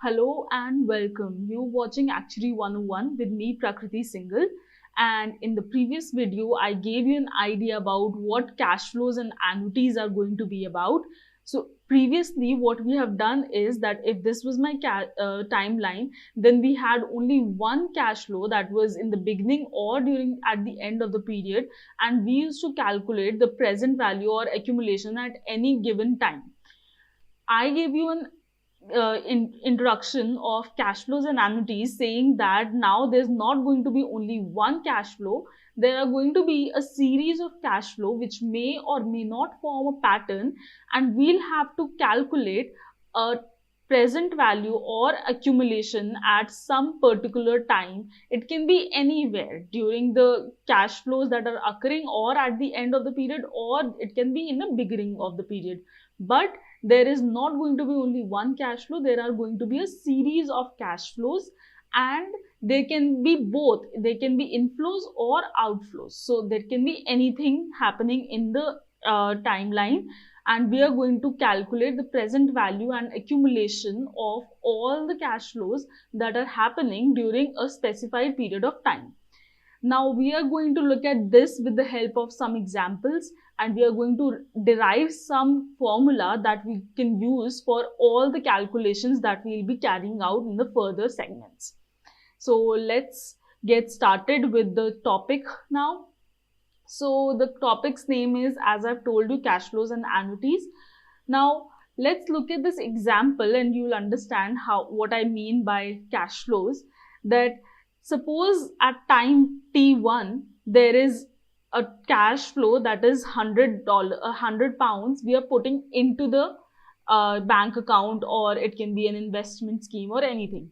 Hello and welcome. You're watching Actuary 101 with me, Prakriti Singhal. And in the previous video, I gave you an idea about what cash flows and annuities are going to be about. So previously, what we have done is that if this was my timeline, then we had only one cash flow that was in the beginning or during at the end of the period, and we used to calculate the present value or accumulation at any given time. I gave you an introduction of cash flows and annuities, saying that now there's not going to be only one cash flow. There are going to be a series of cash flow which may or may not form a pattern, and we'll have to calculate a present value or accumulation at some particular time. It can be anywhere during the cash flows that are occurring or at the end of the period, or it can be in the beginning of the period. But there is not going to be only one cash flow. There are going to be a series of cash flows, and they can be both. They can be inflows or outflows. So there can be anything happening in the timeline, and we are going to calculate the present value and accumulation of all the cash flows that are happening during a specified period of time. Now we are going to look at this with the help of some examples, and we are going to derive some formula that we can use for all the calculations that we will be carrying out in the further segments. So let's get started with the topic now. So the topic's name is, as I've told you, cash flows and annuities. Now let's look at this example and you'll understand what I mean by cash flows. That suppose at time t1 there is a cash flow that is £100 we are putting into the bank account, or it can be an investment scheme or anything.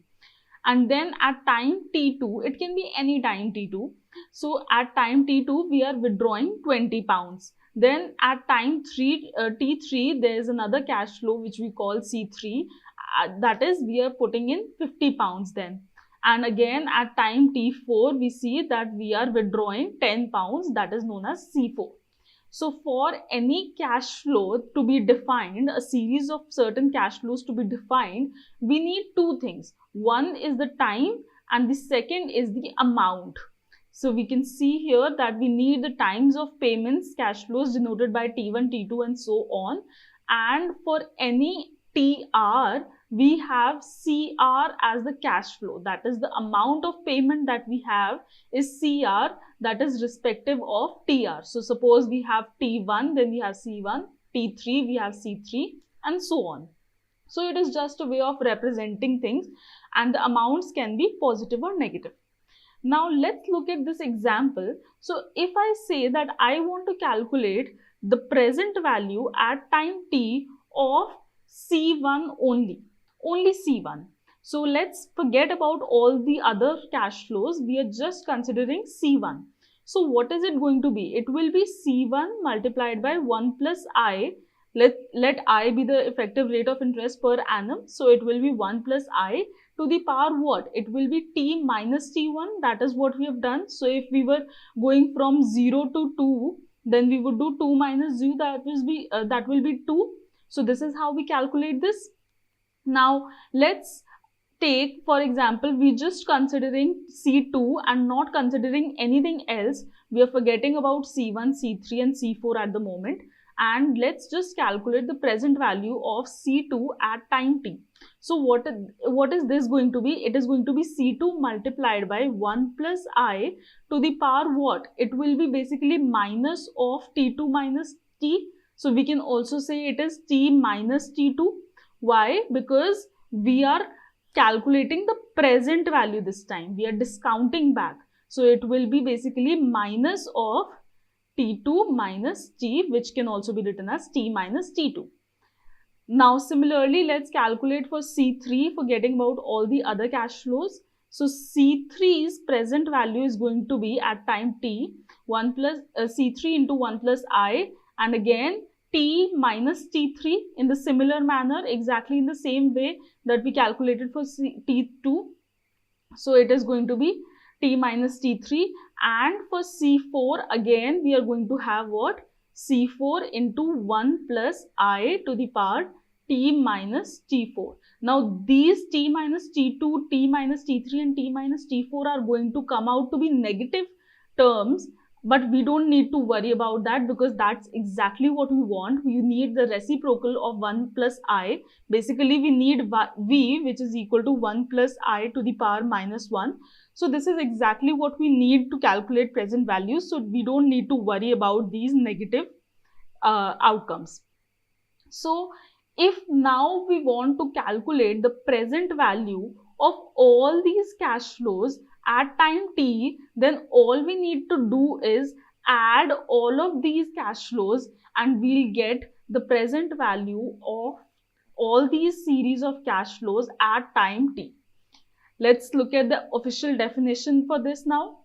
And then at time t2, it can be any time t2. So at time t2 we are withdrawing £20. Then at time t3 there is another cash flow which we call c3, that is we are putting in £50 then. And again at time t4 we see that we are withdrawing £10, that is known as c4. So for any cash flow to be defined, a series of certain cash flows to be defined, we need two things. One is the time and the second is the amount. So we can see here that we need the times of payments, cash flows denoted by T1, T2 and so on. And for any TR, we have CR as the cash flow. That is the amount of payment that we have is CR, that is respective of TR. So suppose we have T1, then we have C1, T3, we have C3 and so on. So it is just a way of representing things, and the amounts can be positive or negative. Now let's look at this example. So if I say that I want to calculate the present value at time t of C1 only C1. So let's forget about all the other cash flows. We are just considering C1. So what is it going to be? It will be C1 multiplied by 1 plus I. Let I be the effective rate of interest per annum. So it will be 1 plus I to the power what? It will be t minus t1. That is what we have done. So if we were going from 0 to 2, then we would do 2 minus 0, that will be 2. So this is how we calculate this. Now let's take, for example, we just considering C2 and not considering anything else. We are forgetting about C1, C3 and C4 at the moment, and let's just calculate the present value of C2 at time t. So what is this going to be? It is going to be C2 multiplied by 1 plus I to the power what? It will be basically minus of T2 minus T. So we can also say it is T minus T2. Why? Because we are calculating the present value this time. We are discounting back. So it will be basically minus of T2 minus T, which can also be written as T minus T2. Now similarly, let's calculate for C3, forgetting about all the other cash flows. So C3's present value is going to be at time T, C3 into 1 plus I, and again T minus T3 in the similar manner, exactly in the same way that we calculated for T2. So it is going to be T minus T3, and for C4 again we are going to have what? C4 into 1 plus I to the power T minus T4. Now these T minus T2, T minus T3 and T minus T4 are going to come out to be negative terms, but we don't need to worry about that because that's exactly what we want. We need the reciprocal of 1 plus I. Basically, we need V, which is equal to 1 plus I to the power minus 1. So this is exactly what we need to calculate present values. So we don't need to worry about these negative outcomes. So if now we want to calculate the present value of all these cash flows at time t, then all we need to do is add all of these cash flows and we'll get the present value of all these series of cash flows at time t. Let's look at the official definition for this now.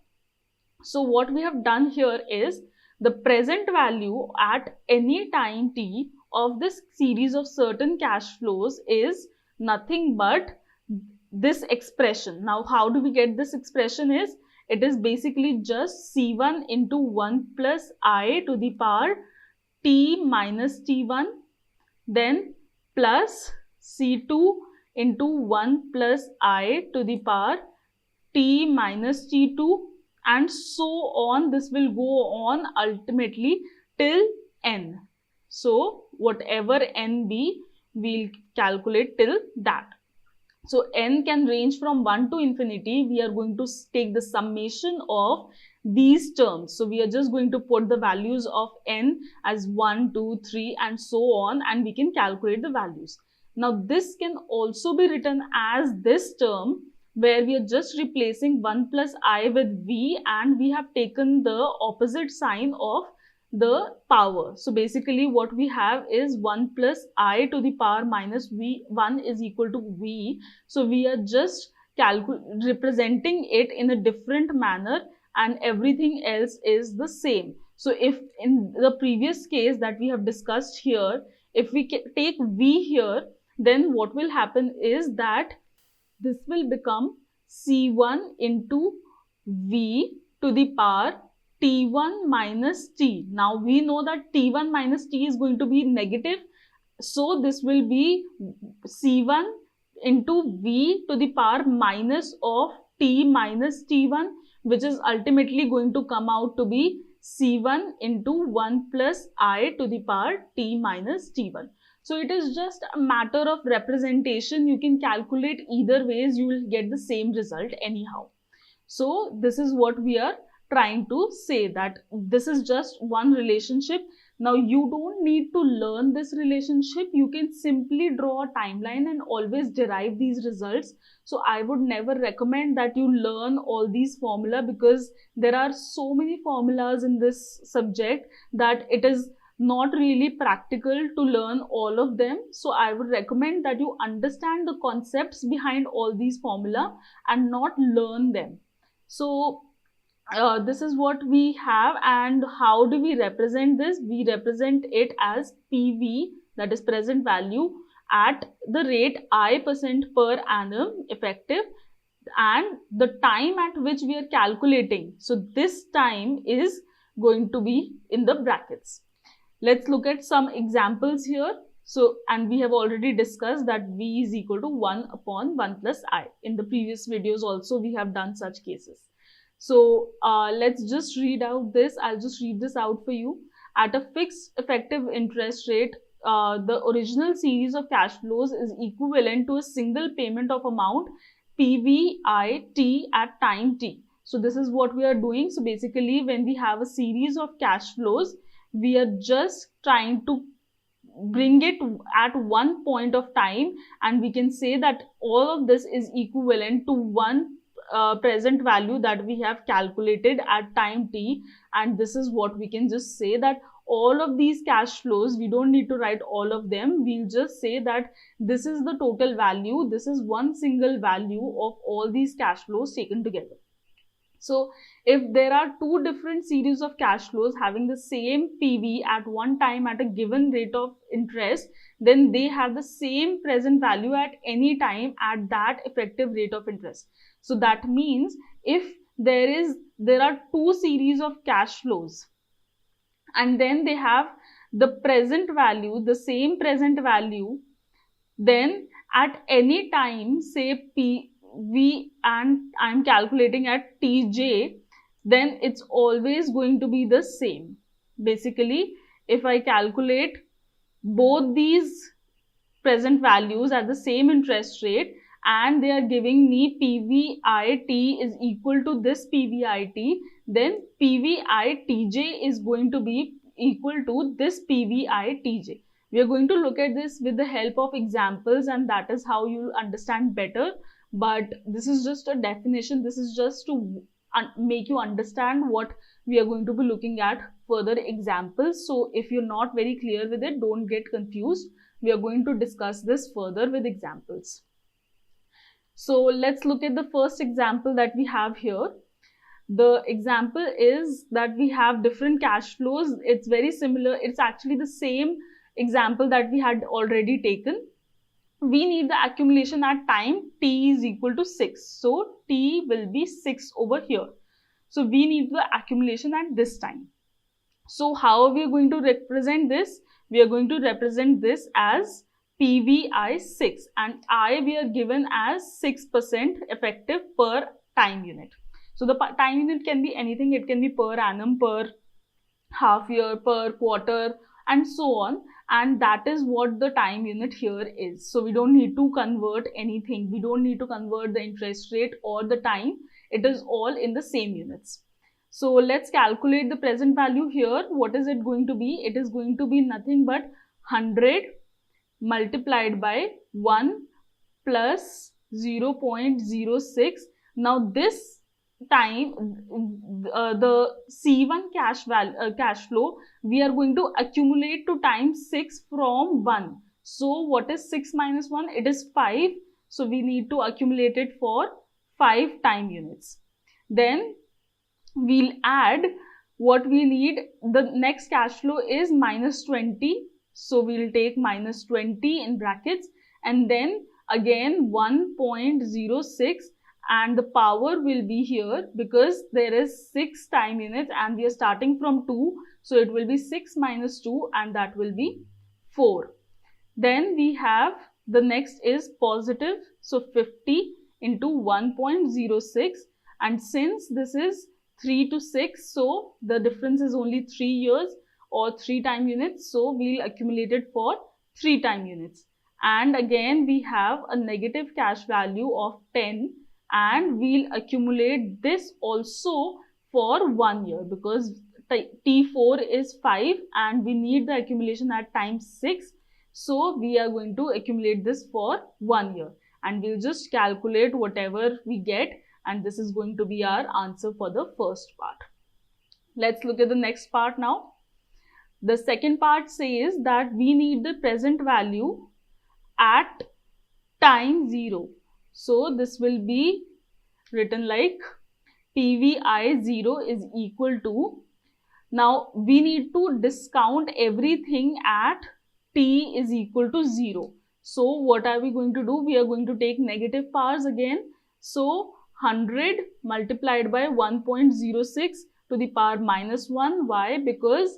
So what we have done here is the present value at any time t of this series of certain cash flows is nothing but this expression. Now, how do we get this expression is, it is basically just C1 into 1 plus I to the power T minus T1, then plus C2 into 1 plus I to the power T minus T2, and so on. This will go on ultimately till n. So whatever n be, we'll calculate till that. So n can range from 1 to infinity. We are going to take the summation of these terms. So we are just going to put the values of n as 1, 2, 3 and so on, and we can calculate the values. Now this can also be written as this term, where we are just replacing 1 plus I with V, and we have taken the opposite sign of the power. So basically what we have is 1 plus I to the power minus V, 1 is equal to V. So we are just representing it in a different manner, and everything else is the same. So if in the previous case that we have discussed here, if we take V here, then what will happen is that this will become C1 into V to the power T1 minus T. Now we know that T1 minus T is going to be negative. So this will be C1 into V to the power minus of T minus T1, which is ultimately going to come out to be C1 into 1 plus I to the power T minus T1. So it is just a matter of representation. You can calculate either ways, you will get the same result anyhow. So this is what we are trying to say, that this is just one relationship. Now you don't need to learn this relationship. You can simply draw a timeline and always derive these results. So I would never recommend that you learn all these formula, because there are so many formulas in this subject that it is not really practical to learn all of them. So I would recommend that you understand the concepts behind all these formula and not learn them. So this is what we have. And how do we represent this? We represent it as PV, that is present value, at the rate I% per annum effective, and the time at which we are calculating. So this time is going to be in the brackets. Let's look at some examples here. So, and we have already discussed that V is equal to 1 upon 1 plus I. In the previous videos also we have done such cases. So let's just read out this. I'll just read this out for you. At a fixed effective interest rate, the original series of cash flows is equivalent to a single payment of amount PVIT at time t. So this is what we are doing. So basically when we have a series of cash flows, we are just trying to bring it at one point of time, and we can say that all of this is equivalent to one present value that we have calculated at time t. And this is what we can just say, that all of these cash flows, we don't need to write all of them. We'll just say that this is the total value. This is one single value of all these cash flows taken together. So if there are two different series of cash flows having the same PV at one time at a given rate of interest, then they have the same present value at any time at that effective rate of interest. So that means if there are two series of cash flows, and then they have the present value, the same present value Then at any time, say PV, and I'm calculating at Tj, then it's always going to be the same. Basically, if I calculate both these present values at the same interest rate, and they are giving me PVIT is equal to this PVIT, then PVITJ is going to be equal to this PVITJ. We are going to look at this with the help of examples, and that is how you understand better. But this is just a definition. This is just to make you understand what we are going to be looking at further examples. So if you're not very clear with it, don't get confused. We are going to discuss this further with examples. So let's look at the first example that we have here. The example is that we have different cash flows. It's very similar. It's actually the same example that we had already taken. We need the accumulation at time t is equal to 6. So t will be 6 over here. So we need the accumulation at this time. So how are we going to represent this? We are going to represent this as PVI 6, and I we are given as 6% effective per time unit. So the time unit can be anything. It can be per annum, per half year, per quarter, and so on. And that is what the time unit here is. So we don't need to convert anything. We don't need to convert the interest rate or the time. It is all in the same units. So let's calculate the present value here. What is it going to be? It is going to be nothing but 100 multiplied by 1 plus 0.06. Now this time, the C1 cash flow, we are going to accumulate to times 6 from 1. So what is 6 minus 1? It is 5. So we need to accumulate it for 5 time units. Then we'll add what we need. The next cash flow is minus 20. So we'll take minus 20 in brackets, and then again 1.06, and the power will be here because there is 6 time units and we are starting from 2. So it will be 6 minus 2, and that will be 4. Then we have the next is positive. So 50 into 1.06, and since this is 3 to 6, so the difference is only 3 years or 3 time units. So we'll accumulate it for 3 time units. And again we have a negative cash value of 10, and we'll accumulate this also for 1 year because T4 is 5 and we need the accumulation at time 6. So we are going to accumulate this for 1 year, and we'll just calculate whatever we get, and this is going to be our answer for the first part. Let's look at the next part now. The second part says that we need the present value at time 0. So this will be written like PVI 0 is equal to, now we need to discount everything at t is equal to 0. So what are we going to do? We are going to take negative powers again. So 100 multiplied by 1.06 to the power minus 1. Why? Because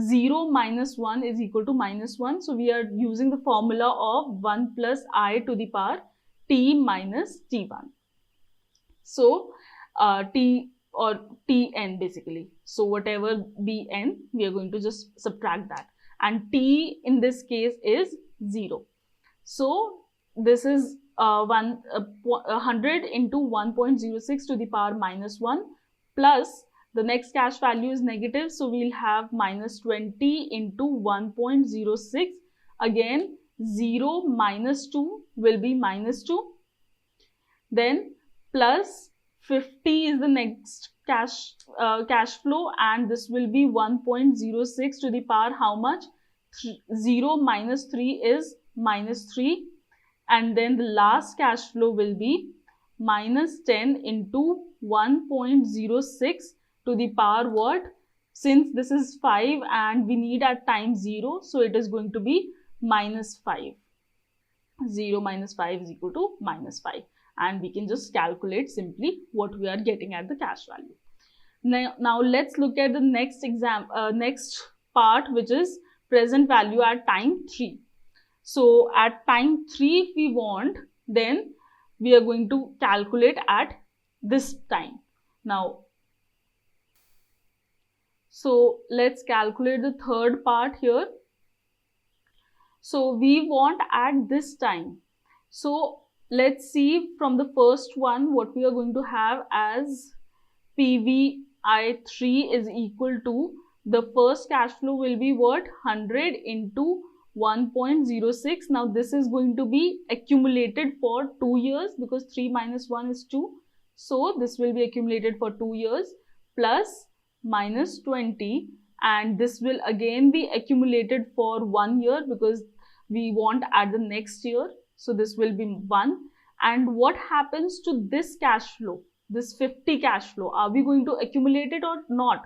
0 minus 1 is equal to minus 1. So we are using the formula of 1 plus I to the power t minus t1. So t or tn basically. So whatever be n, we are going to just subtract that. And t in this case is 0. So this is 100 into 1.06 to the power minus 1 plus the next cash value is negative. So we'll have minus 20 into 1.06. Again 0 minus 2 will be minus 2. Then plus 50 is the next cash flow, and this will be 1.06 to the power how much? 0 minus 3 is minus 3. And then the last cash flow will be minus 10 into 1.06 to the power what? Since this is 5 and we need at time 0, so it is going to be minus 5. 0 minus 5 is equal to minus 5. And we can just calculate simply what we are getting at the cash value. Now let's look at the next part, which is present value at time 3. So at time 3 if we want, then we are going to calculate at this time. Now, so let's calculate the third part here. So we want at this time. So let's see from the first one what we are going to have as PVI3 is equal to, the first cash flow will be what? 100 into 1.06. Now this is going to be accumulated for 2 years because 3 minus 1 is 2. So this will be accumulated for 2 years plus minus 20, and this will again be accumulated for 1 year because we want at the next year. So this will be 1. And what happens to this cash flow? This 50 cash flow, are we going to accumulate it or not?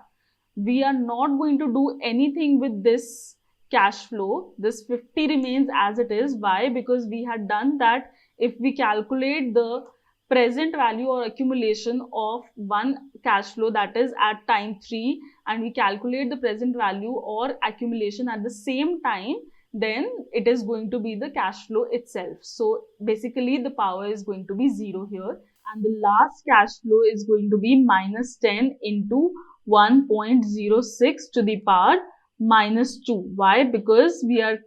We are not going to do anything with this cash flow. This 50 remains as it is. Why? Because we had done that if we calculate the present value or accumulation of one cash flow, that is at time 3, and we calculate the present value or accumulation at the same time, then it is going to be the cash flow itself. So basically the power is going to be 0 here, and the last cash flow is going to be minus 10 into 1.06 to the power minus 2. Why? Because we are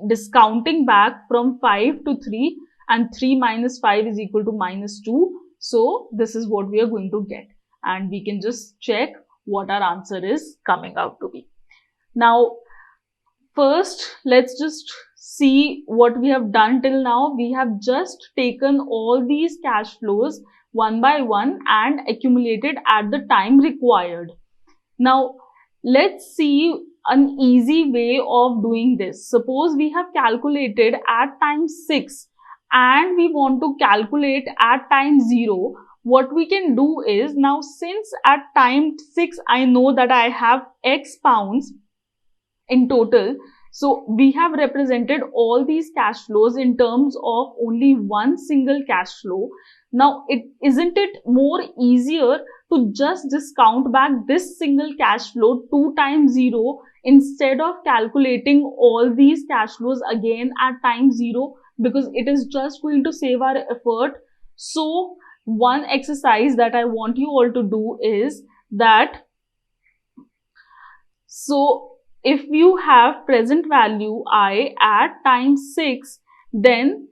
discounting back from 5 to 3, and 3 minus 5 is equal to minus 2. So this is what we are going to get, and we can just check what our answer is coming out to be. Now, first, let's just see what we have done till now. We have just taken all these cash flows one by one and accumulated at the time required. Now, let's see an easy way of doing this. Suppose we have calculated at time 6 and we want to calculate at time 0. What we can do is, now since at time 6 I know that I have X pounds in total, so we have represented all these cash flows in terms of only one single cash flow. Now, isn't it more easier to just discount back this single cash flow 2 times 0 instead of calculating all these cash flows again at time 0, because it is just going to save our effort. So one exercise that I want you all to do is that, so if you have present value I at time 6, then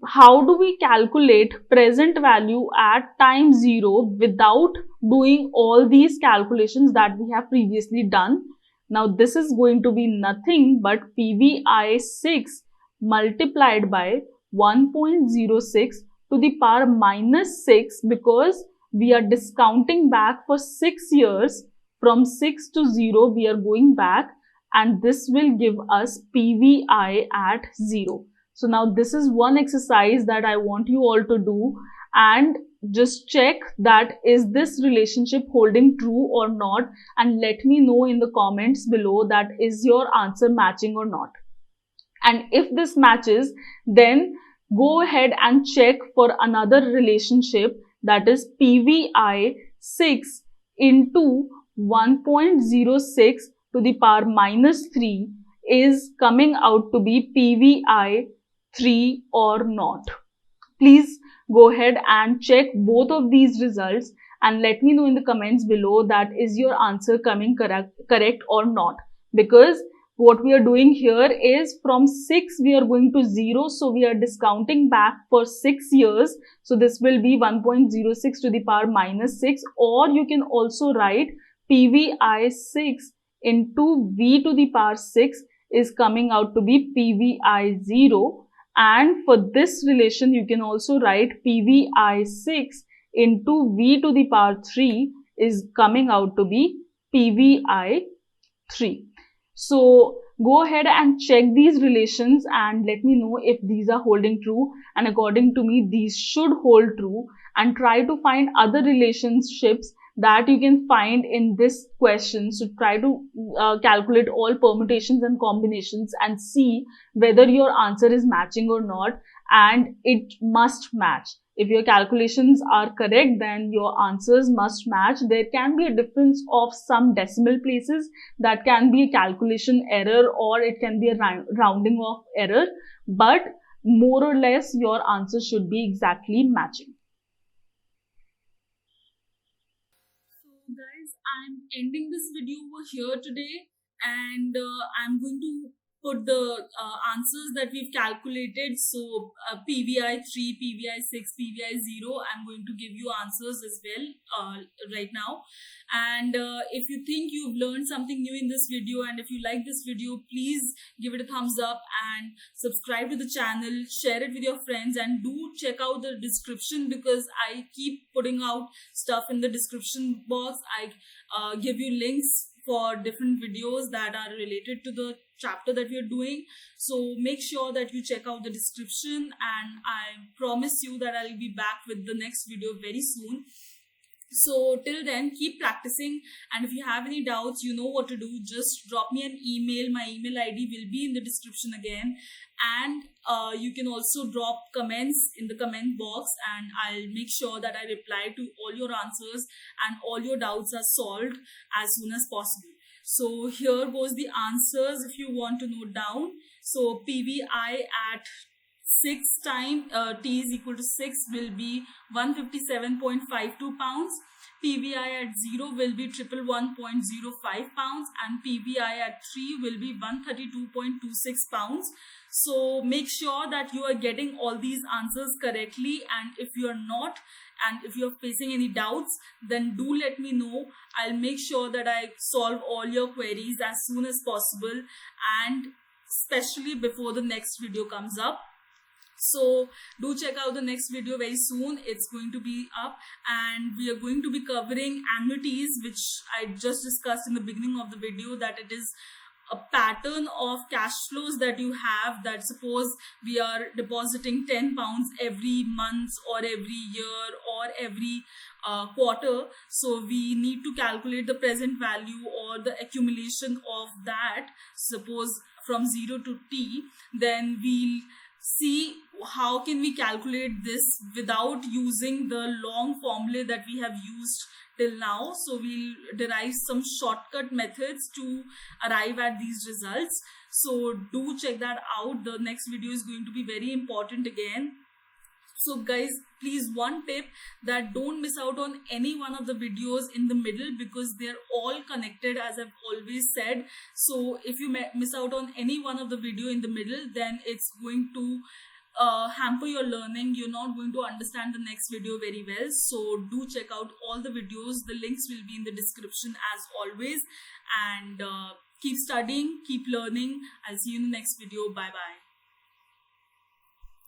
how do we calculate present value at time 0 without doing all these calculations that we have previously done? Now this is going to be nothing but PVI 6 multiplied by 1.06 to the power minus 6, because we are discounting back for 6 years. From 6 to 0 we are going back, and this will give us PVI at 0. So now this is one exercise that I want you all to do, and just check that is this relationship holding true or not, and let me know in the comments below that is your answer matching or not. And if this matches, then go ahead and check for another relationship, that is PVI 6 into 1.06 to the power minus 3 is coming out to be PVI 3 or not. Please go ahead and check both of these results and let me know in the comments below that is your answer coming correct or not, because what we are doing here is from 6 we are going to 0, so we are discounting back for 6 years. So this will be 1.06 to the power minus 6, or you can also write PVI 6 into V to the power 6 is coming out to be PVI 0. And for this relation, you can also write PVI 6 into V to the power 3 is coming out to be PVI 3. So go ahead and check these relations and let me know if these are holding true. And according to me, these should hold true. And try to find other relationships that you can find in this question. So try to calculate all permutations and combinations and see whether your answer is matching or not, and it must match. If your calculations are correct, then your answers must match. There can be a difference of some decimal places. That can be a calculation error, or it can be a rounding off error. But more or less, your answer should be exactly matching. So guys, I'm ending this video over here today, and I'm going to put the answers that we've calculated. So PVI 3, PVI 6, PVI 0, I'm going to give you answers as well right now. And if you think you've learned something new in this video, and if you like this video, please give it a thumbs up and subscribe to the channel, share it with your friends, and do check out the description, because I keep putting out stuff in the description box. I give you links for different videos that are related to the chapter that we are doing. So make sure that you check out the description, and I promise you that I'll be back with the next video very soon. So till then, keep practicing, and if you have any doubts, you know what to do. Just drop me an email. My email ID will be in the description again, and you can also drop comments in the comment box, and I'll make sure that I reply to all your answers and all your doubts are solved as soon as possible. So here goes the answers if you want to note down. So PVI at 6 times T is equal to 6 will be 157.52 pounds. PVI at 0 will be 111.05 pounds, and PVI at 3 will be 132.26 pounds. So make sure that you are getting all these answers correctly, and if you are not, and if you're facing any doubts, then do let me know. I'll make sure that I solve all your queries as soon as possible, and especially before the next video comes up. So do check out the next video very soon. It's going to be up, and we are going to be covering annuities, which I just discussed in the beginning of the video, that it is a pattern of cash flows that you have. That suppose we are depositing 10 pounds every month or every year or every quarter, so we need to calculate the present value or the accumulation of that, suppose from 0 to T. Then we'll see how can we calculate this without using the long formula that we have used till now. So we'll derive some shortcut methods to arrive at these results. So do check that out. The next video is going to be very important again. So guys, please, one tip, that don't miss out on any one of the videos in the middle, because they're all connected, as I've always said. So if you miss out on any one of the video in the middle, then it's going to hamper your learning. You're not going to understand the next video very well. So do check out all the videos. The links will be in the description as always, and keep studying, keep learning. I'll see you in the next video. Bye bye.